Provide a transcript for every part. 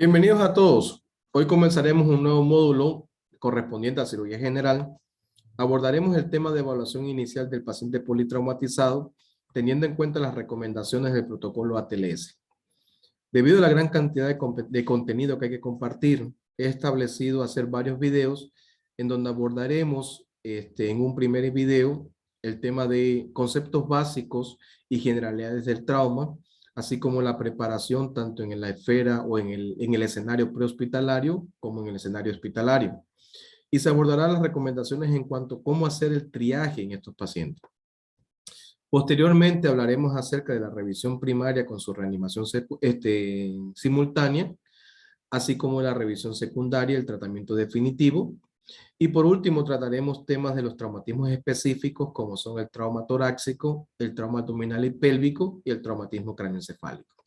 Bienvenidos a todos. Hoy comenzaremos un nuevo módulo correspondiente a cirugía general. Abordaremos el tema de evaluación inicial del paciente politraumatizado, teniendo en cuenta las recomendaciones del protocolo ATLS. Debido a la gran cantidad de contenido que hay que compartir, he establecido hacer varios videos en donde abordaremos en un primer video el tema de conceptos básicos y generalidades del trauma, así como la preparación tanto en la esfera o en el escenario prehospitalario como en el escenario hospitalario. Y se abordarán las recomendaciones en cuanto a cómo hacer el triaje en estos pacientes. Posteriormente hablaremos acerca de la revisión primaria con su reanimación simultánea, así como la revisión secundaria, el tratamiento definitivo. Y por último trataremos temas de los traumatismos específicos como son el trauma torácico, el trauma abdominal y pélvico y el traumatismo craneoencefálico.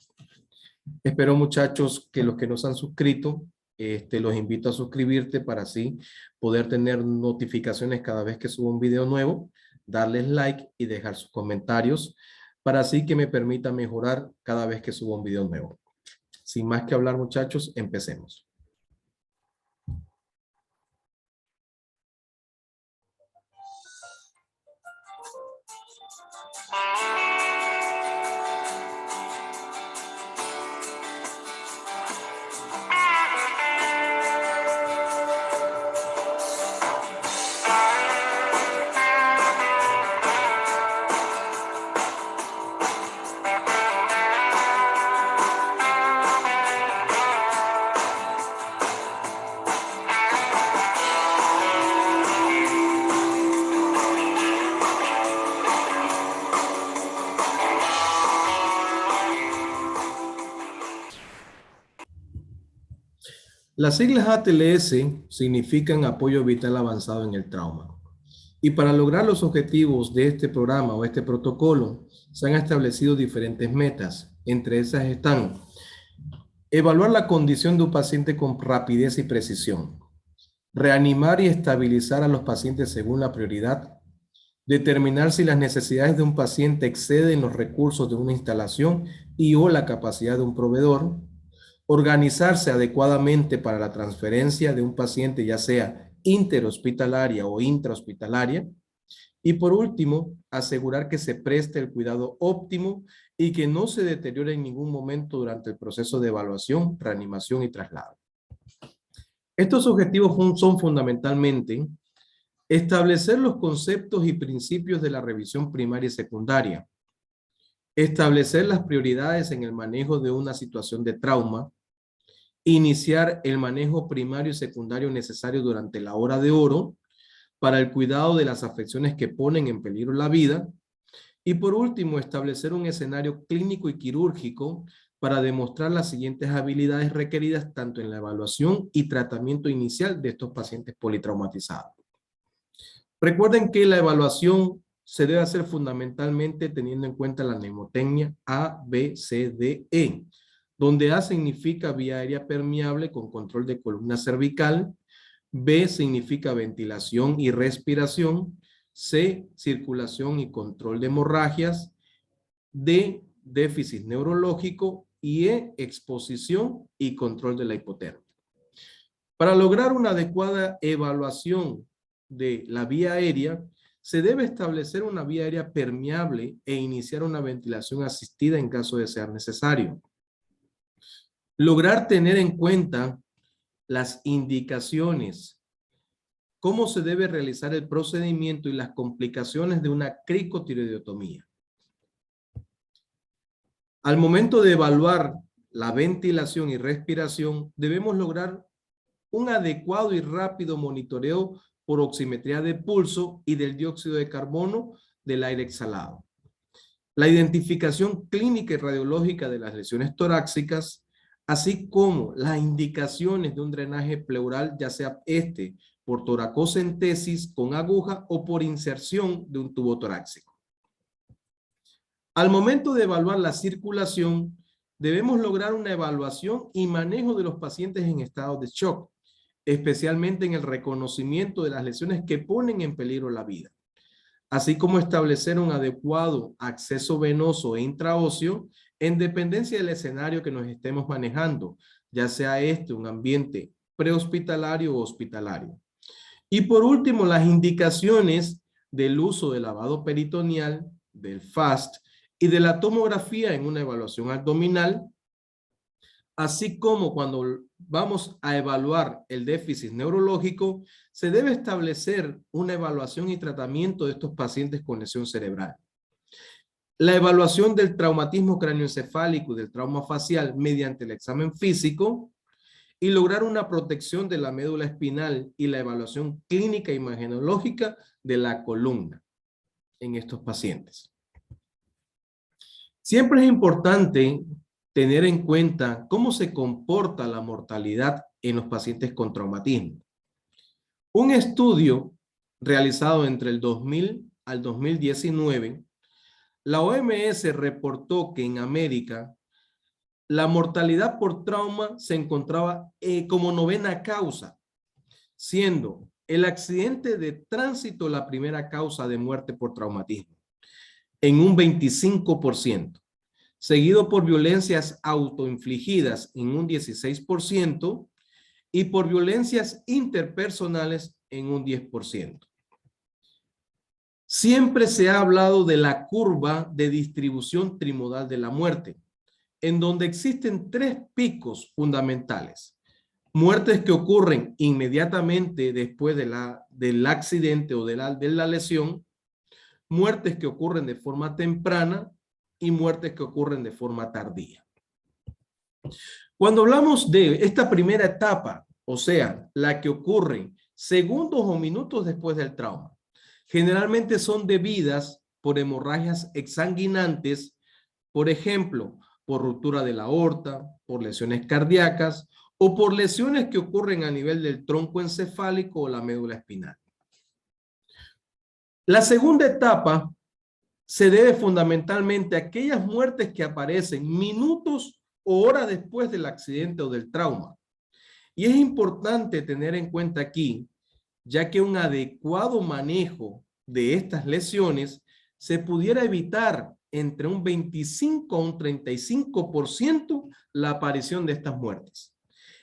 Espero, muchachos, que los que no se han suscrito, los invito a suscribirte para así poder tener notificaciones cada vez que suba un video nuevo, darles like y dejar sus comentarios para así que me permita mejorar cada vez que suba un video nuevo. Sin más que hablar, muchachos, empecemos. Las siglas ATLS significan apoyo vital avanzado en el trauma. Y para lograr los objetivos de este programa o este protocolo, se han establecido diferentes metas. Entre esas están evaluar la condición de un paciente con rapidez y precisión, reanimar y estabilizar a los pacientes según la prioridad, determinar si las necesidades de un paciente exceden los recursos de una instalación y o la capacidad de un proveedor, organizarse adecuadamente para la transferencia de un paciente, ya sea interhospitalaria o intrahospitalaria, y por último, asegurar que se preste el cuidado óptimo y que no se deteriore en ningún momento durante el proceso de evaluación, reanimación y traslado. Estos objetivos son fundamentalmente establecer los conceptos y principios de la revisión primaria y secundaria, establecer las prioridades en el manejo de una situación de trauma, iniciar el manejo primario y secundario necesario durante la hora de oro para el cuidado de las afecciones que ponen en peligro la vida, y por último, establecer un escenario clínico y quirúrgico para demostrar las siguientes habilidades requeridas tanto en la evaluación y tratamiento inicial de estos pacientes politraumatizados. Recuerden que la evaluación se debe hacer fundamentalmente teniendo en cuenta la mnemotecnia A, B, C, D, E, donde A significa vía aérea permeable con control de columna cervical, B significa ventilación y respiración, C, circulación y control de hemorragias, D, déficit neurológico y E, exposición y control de la hipotermia. Para lograr una adecuada evaluación de la vía aérea, se debe establecer una vía aérea permeable e iniciar una ventilación asistida en caso de ser necesario. Lograr tener en cuenta las indicaciones, cómo se debe realizar el procedimiento y las complicaciones de una cricotiroidotomía. Al momento de evaluar la ventilación y respiración, debemos lograr un adecuado y rápido monitoreo por oximetría de pulso y del dióxido de carbono del aire exhalado. La identificación clínica y radiológica de las lesiones torácicas, así como las indicaciones de un drenaje pleural, ya sea por toracocentesis con aguja o por inserción de un tubo torácico. Al momento de evaluar la circulación, debemos lograr una evaluación y manejo de los pacientes en estado de shock, especialmente en el reconocimiento de las lesiones que ponen en peligro la vida, así como establecer un adecuado acceso venoso e intraóseo en dependencia del escenario que nos estemos manejando, ya sea un ambiente prehospitalario o hospitalario. Y por último, las indicaciones del uso del lavado peritoneal, del FAST y de la tomografía en una evaluación abdominal, así como cuando vamos a evaluar el déficit neurológico, se debe establecer una evaluación y tratamiento de estos pacientes con lesión cerebral. La evaluación del traumatismo cráneoencefálico y del trauma facial mediante el examen físico y lograr una protección de la médula espinal y la evaluación clínica imagenológica de la columna en estos pacientes. Siempre es importante tener en cuenta cómo se comporta la mortalidad en los pacientes con traumatismo. Un estudio realizado entre el 2000 al 2019, la OMS reportó que en América la mortalidad por trauma se encontraba como 9ª causa, siendo el accidente de tránsito la primera causa de muerte por traumatismo, en un 25%, seguido por violencias autoinfligidas en un 16% y por violencias interpersonales en un 10%. Siempre se ha hablado de la curva de distribución trimodal de la muerte, en donde existen 3 picos fundamentales. Muertes que ocurren inmediatamente después del accidente o de la lesión, muertes que ocurren de forma temprana y muertes que ocurren de forma tardía. Cuando hablamos de esta primera etapa, o sea, la que ocurre segundos o minutos después del trauma, generalmente son debidas por hemorragias exsanguinantes, por ejemplo, por ruptura de la aorta, por lesiones cardíacas o por lesiones que ocurren a nivel del tronco encefálico o la médula espinal. La segunda etapa se debe fundamentalmente a aquellas muertes que aparecen minutos o horas después del accidente o del trauma. Y es importante tener en cuenta aquí, ya que un adecuado manejo de estas lesiones se pudiera evitar entre un 25 a un 35% la aparición de estas muertes.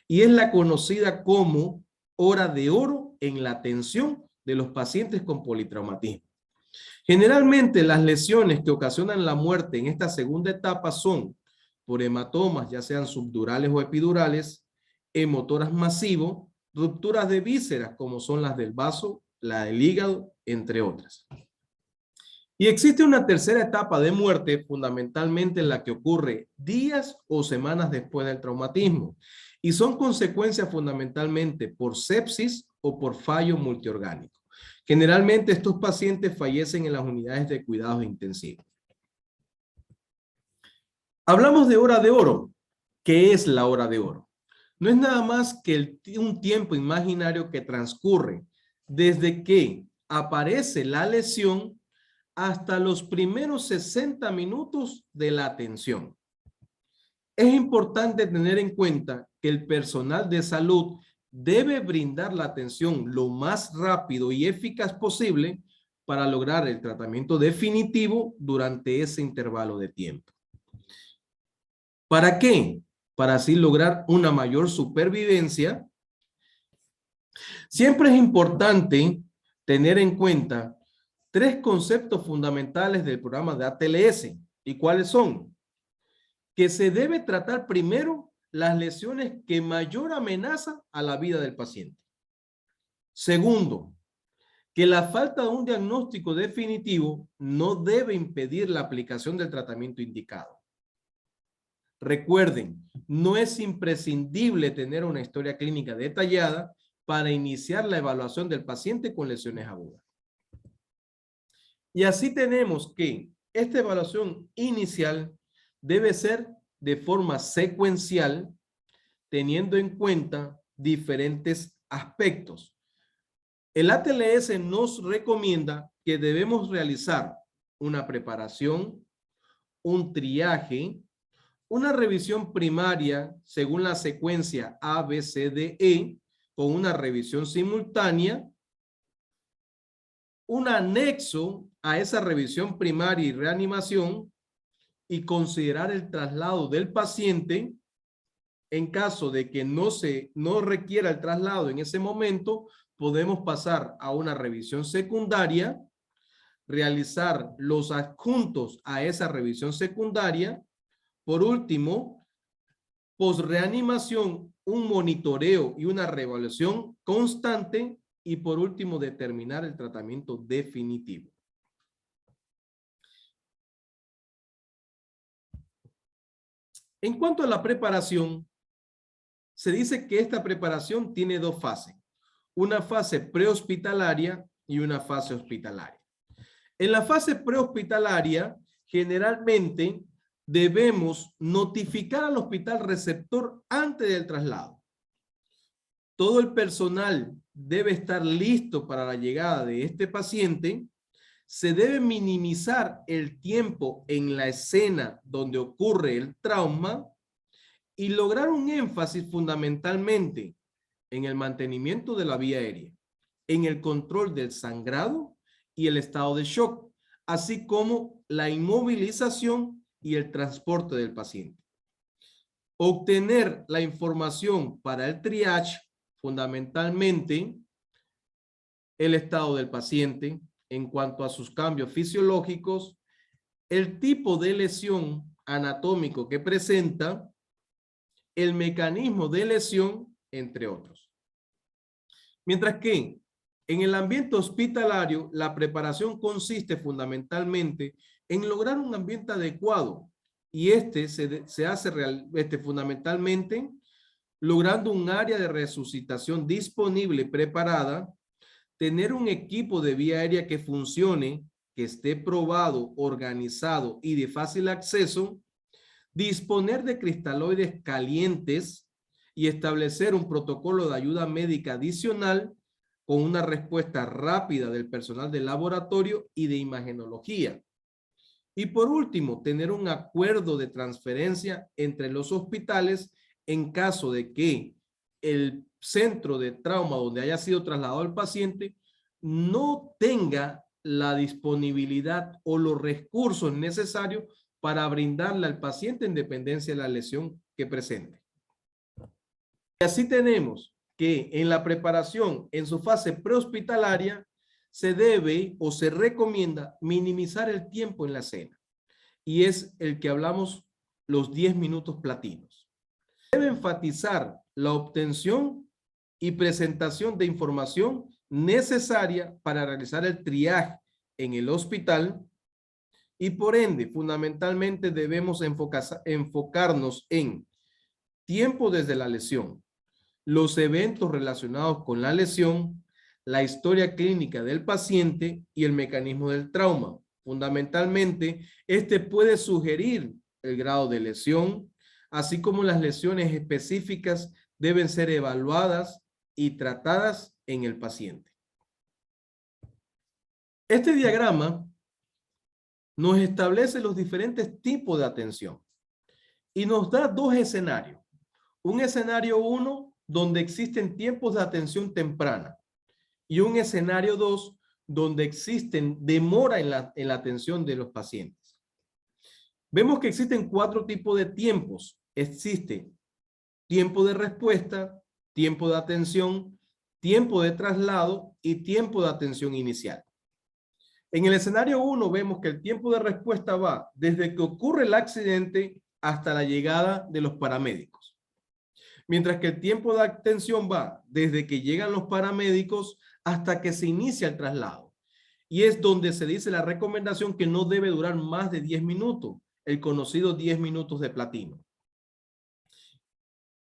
Y es la conocida como hora de oro en la atención de los pacientes con politraumatismo. Generalmente las lesiones que ocasionan la muerte en esta segunda etapa son por hematomas, ya sean subdurales o epidurales, hemotoras masivos, rupturas de vísceras como son las del vaso, la del hígado, entre otras. Y existe una tercera etapa de muerte, fundamentalmente en la que ocurre días o semanas después del traumatismo, y son consecuencias fundamentalmente por sepsis o por fallo multiorgánico. Generalmente estos pacientes fallecen en las unidades de cuidados intensivos. Hablamos de hora de oro. ¿Qué es la hora de oro? No es nada más que un tiempo imaginario que transcurre desde que aparece la lesión hasta los primeros 60 minutos de la atención. Es importante tener en cuenta que el personal de salud debe brindar la atención lo más rápido y eficaz posible para lograr el tratamiento definitivo durante ese intervalo de tiempo. ¿Para qué? Para así lograr una mayor supervivencia. Siempre es importante tener en cuenta 3 conceptos fundamentales del programa de ATLS. ¿Y cuáles son? Que se debe tratar primero las lesiones que mayor amenazan a la vida del paciente. Segundo, que la falta de un diagnóstico definitivo no debe impedir la aplicación del tratamiento indicado. Recuerden, no es imprescindible tener una historia clínica detallada para iniciar la evaluación del paciente con lesiones agudas. Y así tenemos que esta evaluación inicial debe ser de forma secuencial, teniendo en cuenta diferentes aspectos. El ATLS nos recomienda que debemos realizar una preparación, un triaje, una revisión primaria según la secuencia ABCDE con una revisión simultánea, un anexo a esa revisión primaria y reanimación, y considerar el traslado del paciente. En caso de que no requiera el traslado en ese momento, podemos pasar a una revisión secundaria, realizar los adjuntos a esa revisión secundaria. Por último, posreanimación, un monitoreo y una reevaluación constante. Y por último, determinar el tratamiento definitivo. En cuanto a la preparación, se dice que esta preparación tiene dos fases. Una fase prehospitalaria y una fase hospitalaria. En la fase prehospitalaria, generalmente debemos notificar al hospital receptor antes del traslado. Todo el personal debe estar listo para la llegada de este paciente. Se debe minimizar el tiempo en la escena donde ocurre el trauma y lograr un énfasis fundamentalmente en el mantenimiento de la vía aérea, en el control del sangrado y el estado de shock, así como la inmovilización y el transporte del paciente. Obtener la información para el triage, fundamentalmente el estado del paciente en cuanto a sus cambios fisiológicos, el tipo de lesión anatómico que presenta, el mecanismo de lesión, entre otros. Mientras que en el ambiente hospitalario, la preparación consiste fundamentalmente en lograr un ambiente adecuado y se hace fundamentalmente logrando un área de resucitación disponible y preparada, tener un equipo de vía aérea que funcione, que esté probado, organizado y de fácil acceso, disponer de cristaloides calientes y establecer un protocolo de ayuda médica adicional con una respuesta rápida del personal de laboratorio y de imagenología. Y por último, tener un acuerdo de transferencia entre los hospitales en caso de que el centro de trauma donde haya sido trasladado el paciente no tenga la disponibilidad o los recursos necesarios para brindarle al paciente en dependencia de la lesión que presente. Y así tenemos que en la preparación, en su fase prehospitalaria, se debe o se recomienda minimizar el tiempo en la escena. Y es el que hablamos, los 10 minutos platinos. Debe enfatizar la obtención y presentación de información necesaria para realizar el triaje en el hospital y por ende, fundamentalmente debemos enfocarnos en tiempo desde la lesión, los eventos relacionados con la lesión, la historia clínica del paciente y el mecanismo del trauma. Fundamentalmente, este puede sugerir el grado de lesión, así como las lesiones específicas deben ser evaluadas y tratadas en el paciente. Este diagrama nos establece los diferentes tipos de atención y nos da dos escenarios. Un escenario 1 donde existen tiempos de atención temprana y un escenario 2 donde existen demora en la atención de los pacientes. Vemos que existen 4 tipos de tiempos. Existe tiempo de respuesta, tiempo de atención, tiempo de traslado y tiempo de atención inicial. En el escenario 1 vemos que el tiempo de respuesta va desde que ocurre el accidente hasta la llegada de los paramédicos. Mientras que el tiempo de atención va desde que llegan los paramédicos hasta que se inicia el traslado. Y es donde se dice la recomendación que no debe durar más de 10 minutos, el conocido 10 minutos de platino.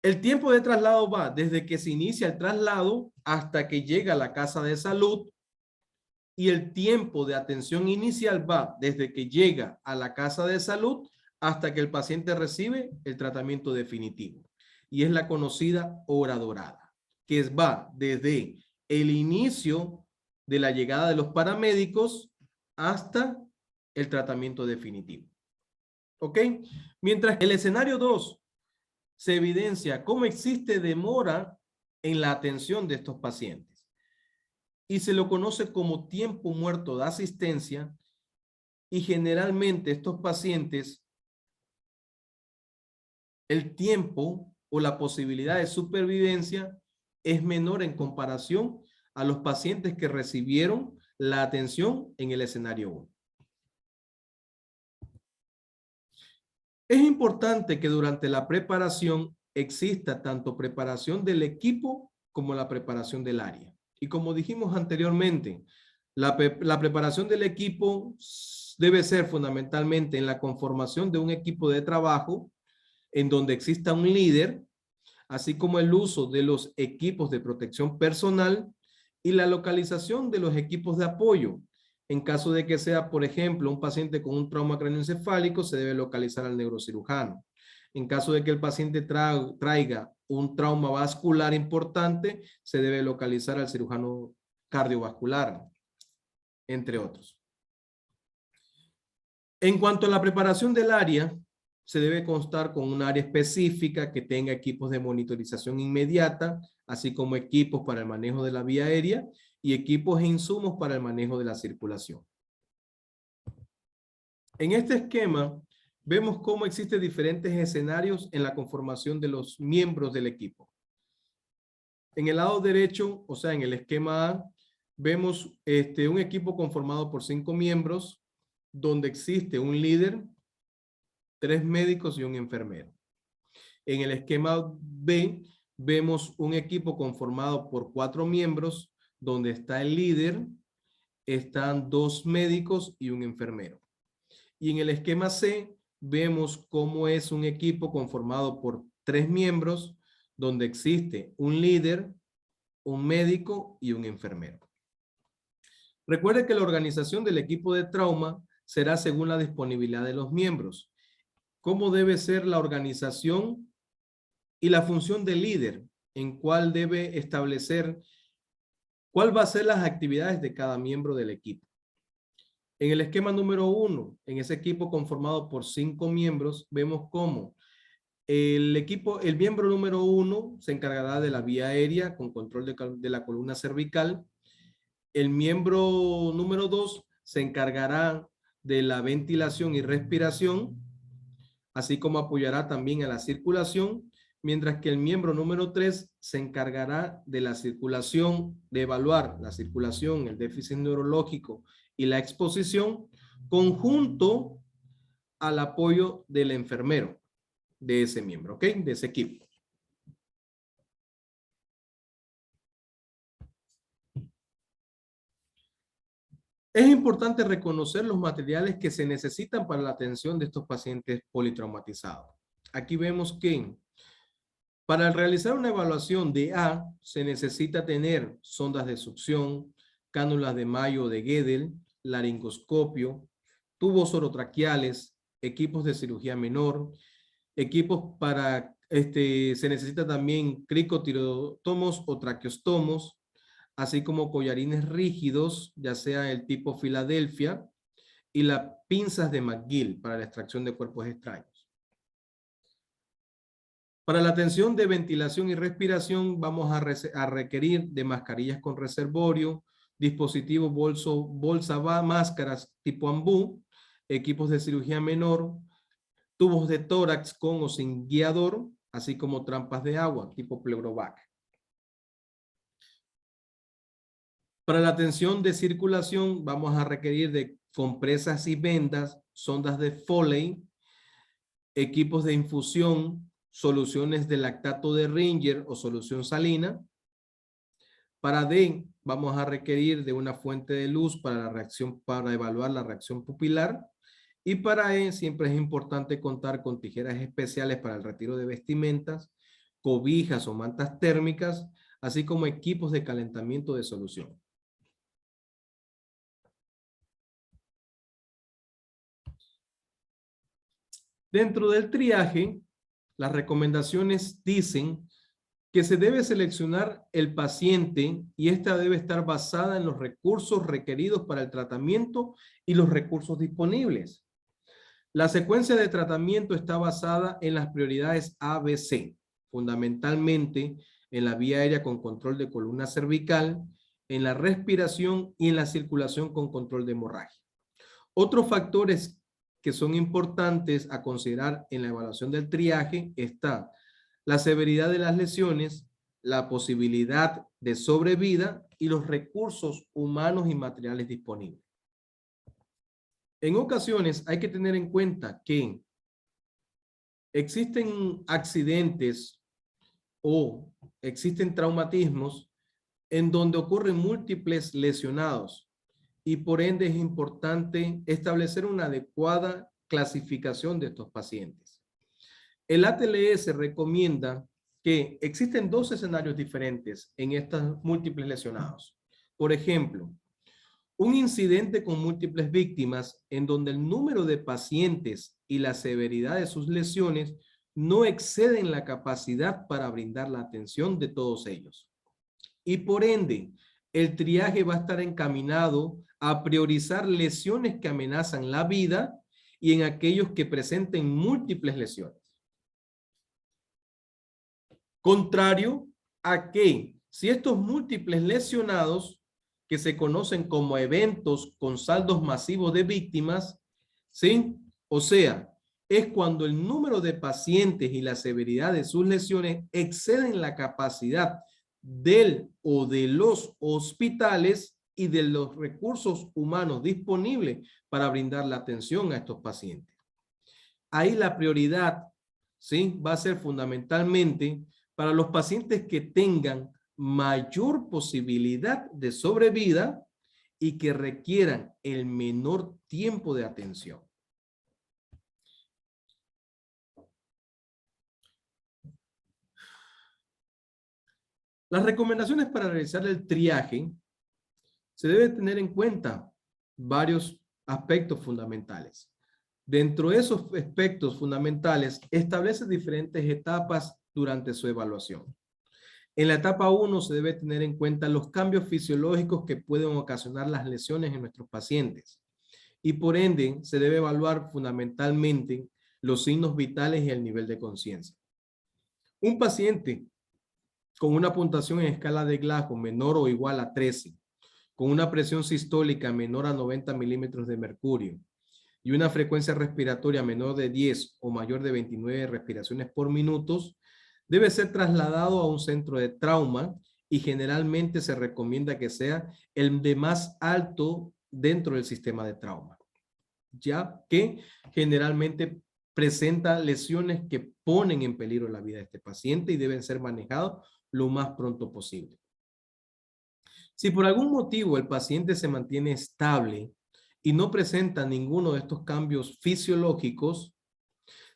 El tiempo de traslado va desde que se inicia el traslado hasta que llega a la casa de salud. Y el tiempo de atención inicial va desde que llega a la casa de salud hasta que el paciente recibe el tratamiento definitivo. Y es la conocida hora dorada, que va desde el inicio de la llegada de los paramédicos hasta el tratamiento definitivo. ¿Ok? Mientras que el escenario 2 se evidencia cómo existe demora en la atención de estos pacientes. Y se lo conoce como tiempo muerto de asistencia y generalmente estos pacientes el tiempo o la posibilidad de supervivencia es menor en comparación a los pacientes que recibieron la atención en el escenario 1. Es importante que durante la preparación exista tanto preparación del equipo como la preparación del área. Y como dijimos anteriormente, la preparación del equipo debe ser fundamentalmente en la conformación de un equipo de trabajo en donde exista un líder, así como el uso de los equipos de protección personal y la localización de los equipos de apoyo. En caso de que sea, por ejemplo, un paciente con un trauma craneoencefálico, se debe localizar al neurocirujano. En caso de que el paciente traiga un trauma vascular importante, se debe localizar al cirujano cardiovascular, entre otros. En cuanto a la preparación del área, se debe constar con un área específica que tenga equipos de monitorización inmediata, así como equipos para el manejo de la vía aérea y equipos e insumos para el manejo de la circulación. En este esquema, vemos cómo existen diferentes escenarios en la conformación de los miembros del equipo. En el lado derecho, o sea, en el esquema A, vemos un equipo conformado por 5 miembros, donde existe un líder, 3 médicos y un enfermero. En el esquema B, vemos un equipo conformado por 4 miembros, donde está el líder, están 2 médicos y un enfermero. Y en el esquema C, vemos cómo es un equipo conformado por 3 miembros, donde existe un líder, un médico y un enfermero. Recuerde que la organización del equipo de trauma será según la disponibilidad de los miembros. ¿Cómo debe ser la organización y la función del líder? En cuál debe establecer cuál va a ser las actividades de cada miembro del equipo. En el esquema número 1, en ese equipo conformado por 5 miembros, vemos cómo el miembro número 1 se encargará de la vía aérea con control de la columna cervical. El miembro número 2 se encargará de la ventilación y respiración, así como apoyará también a la circulación, mientras que el miembro número 3 se encargará de la circulación, de evaluar la circulación, el déficit neurológico y la exposición, conjunto al apoyo del enfermero de ese miembro, ¿ok? De ese equipo. Es importante reconocer los materiales que se necesitan para la atención de estos pacientes politraumatizados. Aquí vemos que para realizar una evaluación de A se necesita tener sondas de succión, cánulas de Mayo de Guedel, laringoscopio, tubos orotraqueales, equipos de cirugía menor, equipos para, se necesita también cricotirotomos o traqueostomos, así como collarines rígidos, ya sea el tipo Filadelfia, y las pinzas de McGill para la extracción de cuerpos extraños. Para la atención de ventilación y respiración vamos a requerir de mascarillas con reservorio, dispositivos máscaras tipo ambú, equipos de cirugía menor, tubos de tórax con o sin guiador, así como trampas de agua tipo pleurovac. Para la atención de circulación vamos a requerir de compresas y vendas, sondas de Foley, equipos de infusión, soluciones de lactato de Ringer o solución salina. Para D vamos a requerir de una fuente de luz para la reacción, para evaluar la reacción pupilar. Y para E siempre es importante contar con tijeras especiales para el retiro de vestimentas, cobijas o mantas térmicas, así como equipos de calentamiento de solución. Dentro del triaje, las recomendaciones dicen que se debe seleccionar el paciente y esta debe estar basada en los recursos requeridos para el tratamiento y los recursos disponibles. La secuencia de tratamiento está basada en las prioridades ABC, fundamentalmente en la vía aérea con control de columna cervical, en la respiración y en la circulación con control de hemorragia. Otros factores que son importantes a considerar en la evaluación del triaje está la severidad de las lesiones, la posibilidad de sobrevida y los recursos humanos y materiales disponibles. En ocasiones hay que tener en cuenta que existen accidentes o existen traumatismos en donde ocurren múltiples lesionados y por ende es importante establecer una adecuada clasificación de estos pacientes. El ATLS recomienda que existen dos escenarios diferentes en estos múltiples lesionados. Por ejemplo, un incidente con múltiples víctimas en donde el número de pacientes y la severidad de sus lesiones no exceden la capacidad para brindar la atención de todos ellos. Y por ende, el triaje va a estar encaminado a priorizar lesiones que amenazan la vida y en aquellos que presenten múltiples lesiones. Contrario a que si estos múltiples lesionados, que se conocen como eventos con saldos masivos de víctimas, ¿sí? O sea, es cuando el número de pacientes y la severidad de sus lesiones exceden la capacidad del o de los hospitales y de los recursos humanos disponibles para brindar la atención a estos pacientes. Ahí la prioridad, ¿sí? Va a ser fundamentalmente para los pacientes que tengan mayor posibilidad de sobrevida y que requieran el menor tiempo de atención. Las recomendaciones para realizar el triaje se debe tener en cuenta varios aspectos fundamentales. Dentro de esos aspectos fundamentales, establece diferentes etapas durante su evaluación. En la etapa 1 se debe tener en cuenta los cambios fisiológicos que pueden ocasionar las lesiones en nuestros pacientes. Y por ende, se debe evaluar fundamentalmente los signos vitales y el nivel de conciencia. Un paciente con una puntuación en escala de Glasgow menor o igual a 13, con una presión sistólica menor a 90 milímetros de mercurio y una frecuencia respiratoria menor de 10 o mayor de 29 respiraciones por minuto, debe ser trasladado a un centro de trauma y generalmente se recomienda que sea el de más alto dentro del sistema de trauma, ya que generalmente presenta lesiones que ponen en peligro la vida de este paciente y deben ser manejados lo más pronto posible. Si por algún motivo el paciente se mantiene estable y no presenta ninguno de estos cambios fisiológicos,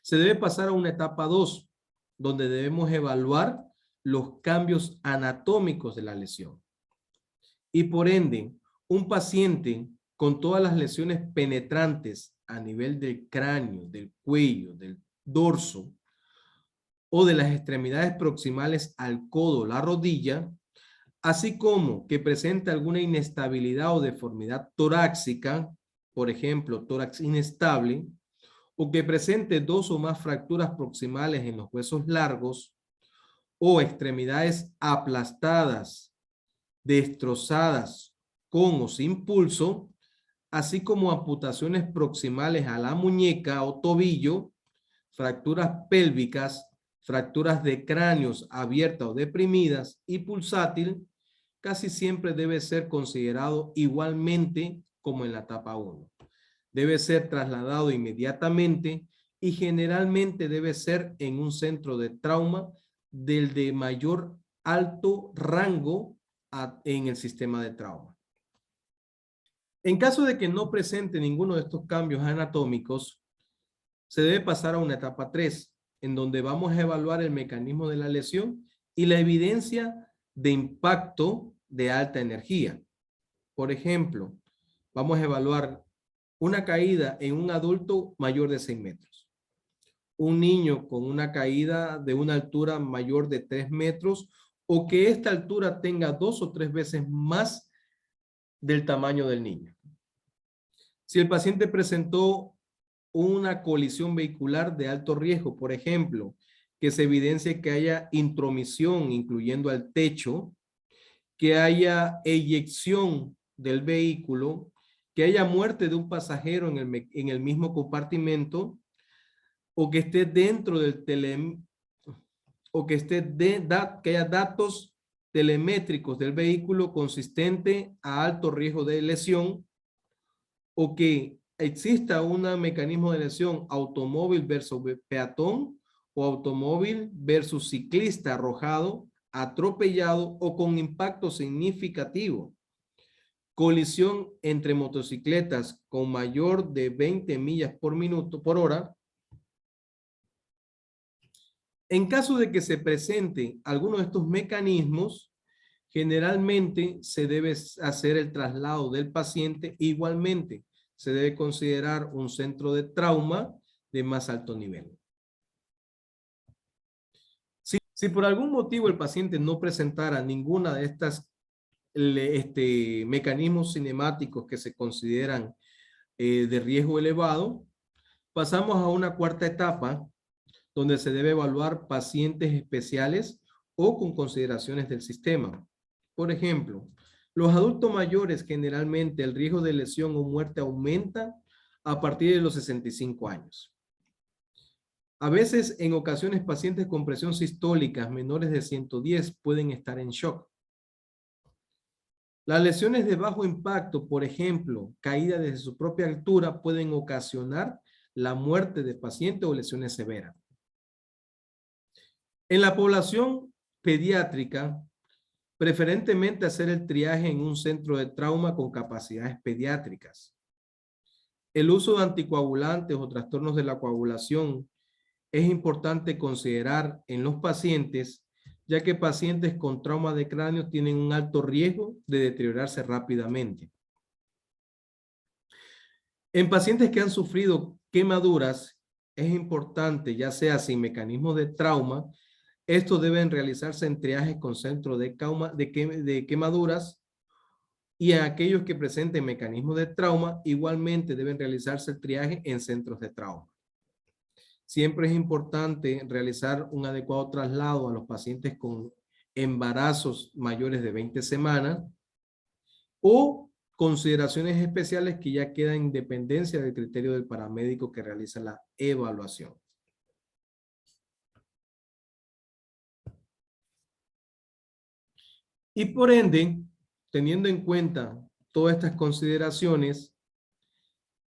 se debe pasar a una etapa 2, donde debemos evaluar los cambios anatómicos de la lesión. Y por ende, un paciente con todas las lesiones penetrantes a nivel del cráneo, del cuello, del dorso o de las extremidades proximales al codo, la rodilla, así como que presente alguna inestabilidad o deformidad torácica, por ejemplo, tórax inestable, o que presente 2 o más fracturas proximales en los huesos largos, o extremidades aplastadas, destrozadas, con o sin pulso, así como amputaciones proximales a la muñeca o tobillo, fracturas pélvicas, fracturas de cráneos abiertas o deprimidas y pulsátil, casi siempre debe ser considerado igualmente como en la etapa 1. Debe ser trasladado inmediatamente y generalmente debe ser en un centro de trauma del de mayor alto rango en el sistema de trauma. En caso de que no presente ninguno de estos cambios anatómicos, se debe pasar a una etapa 3, en donde vamos a evaluar el mecanismo de la lesión y la evidencia de impacto de alta energía. Por ejemplo, vamos a evaluar una caída en un adulto mayor de 6 metros. Un niño con una caída de una altura mayor de 3 metros o que esta altura tenga 2 o 3 veces más del tamaño del niño. Si el paciente presentó una colisión vehicular de alto riesgo, por ejemplo, que se evidencie que haya intromisión, incluyendo al techo, que haya eyección del vehículo, que haya muerte de un pasajero en el mismo compartimento, o que esté dentro del o que que haya datos telemétricos del vehículo consistente a alto riesgo de lesión, o que exista un mecanismo de lesión automóvil versus peatón o automóvil versus ciclista arrojado, atropellado o con impacto significativo. Colisión entre motocicletas con mayor de 20 millas por hora. En caso de que se presente alguno de estos mecanismos, generalmente se debe hacer el traslado del paciente. Igualmente, se debe considerar un centro de trauma de más alto nivel. Si por algún motivo el paciente no presentara ninguna de estas mecanismos cinemáticos que se consideran de riesgo elevado, pasamos a una cuarta etapa donde se debe evaluar pacientes especiales o con consideraciones del sistema. Por ejemplo, los adultos mayores, generalmente el riesgo de lesión o muerte aumenta a partir de los 65 años. A veces, en ocasiones, pacientes con presión sistólica menores de 110 pueden estar en shock. Las lesiones de bajo impacto, por ejemplo, caída desde su propia altura, pueden ocasionar la muerte del paciente o lesiones severas. En la población pediátrica, preferentemente hacer el triaje en un centro de trauma con capacidades pediátricas. El uso de anticoagulantes o trastornos de la coagulación es importante considerar en los pacientes, ya que pacientes con trauma de cráneo tienen un alto riesgo de deteriorarse rápidamente. En pacientes que han sufrido quemaduras, es importante, ya sea sin mecanismos de trauma, estos deben realizarse en triajes con centro de quemaduras, y en aquellos que presenten mecanismos de trauma, igualmente deben realizarse el triaje en centros de trauma. Siempre es importante realizar un adecuado traslado a los pacientes con embarazos mayores de 20 semanas o consideraciones especiales que ya quedan en dependencia del criterio del paramédico que realiza la evaluación. Y por ende, teniendo en cuenta todas estas consideraciones,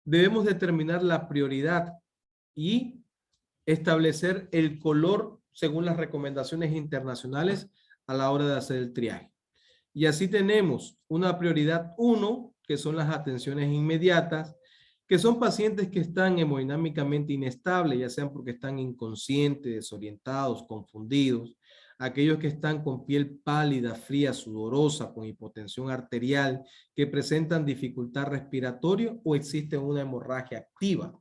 debemos determinar la prioridad y establecer el color según las recomendaciones internacionales a la hora de hacer el triaje. Y así tenemos una prioridad 1, que son las atenciones inmediatas, que son pacientes que están hemodinámicamente inestables, ya sean porque están inconscientes, desorientados, confundidos, aquellos que están con piel pálida, fría, sudorosa, con hipotensión arterial, que presentan dificultad respiratoria o existe una hemorragia activa.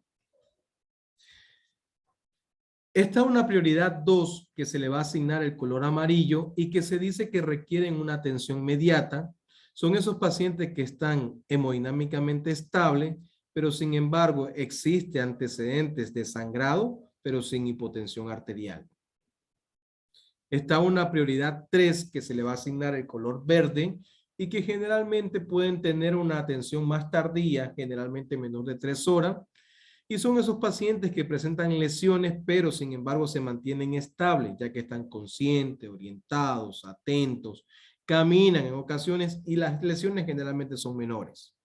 Esta es una prioridad 2 que se le va a asignar el color amarillo y que se dice que requieren una atención inmediata. Son esos pacientes que están hemodinámicamente estables, pero sin embargo existe antecedentes de sangrado, pero sin hipotensión arterial. Está una prioridad 3 que se le va a asignar el color verde y que generalmente pueden tener una atención más tardía, generalmente menor de 3 horas, y son esos pacientes que presentan lesiones, pero sin embargo se mantienen estables, ya que están conscientes, orientados, atentos, caminan en ocasiones y las lesiones generalmente son menores.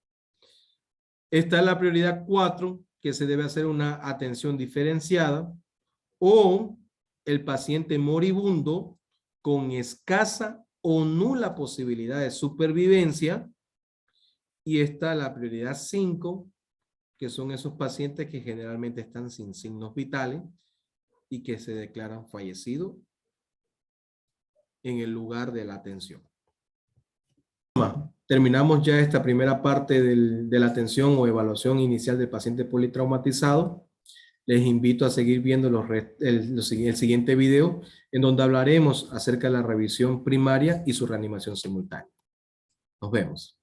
Está la prioridad 4, que se debe hacer una atención diferenciada, o el paciente moribundo con escasa o nula posibilidad de supervivencia. Y está la prioridad 5, que son esos pacientes que generalmente están sin signos vitales y que se declaran fallecidos en el lugar de la atención. Terminamos ya esta primera parte de la atención o evaluación inicial del paciente politraumatizado. Les invito a seguir viendo el siguiente video, en donde hablaremos acerca de la revisión primaria y su reanimación simultánea. Nos vemos.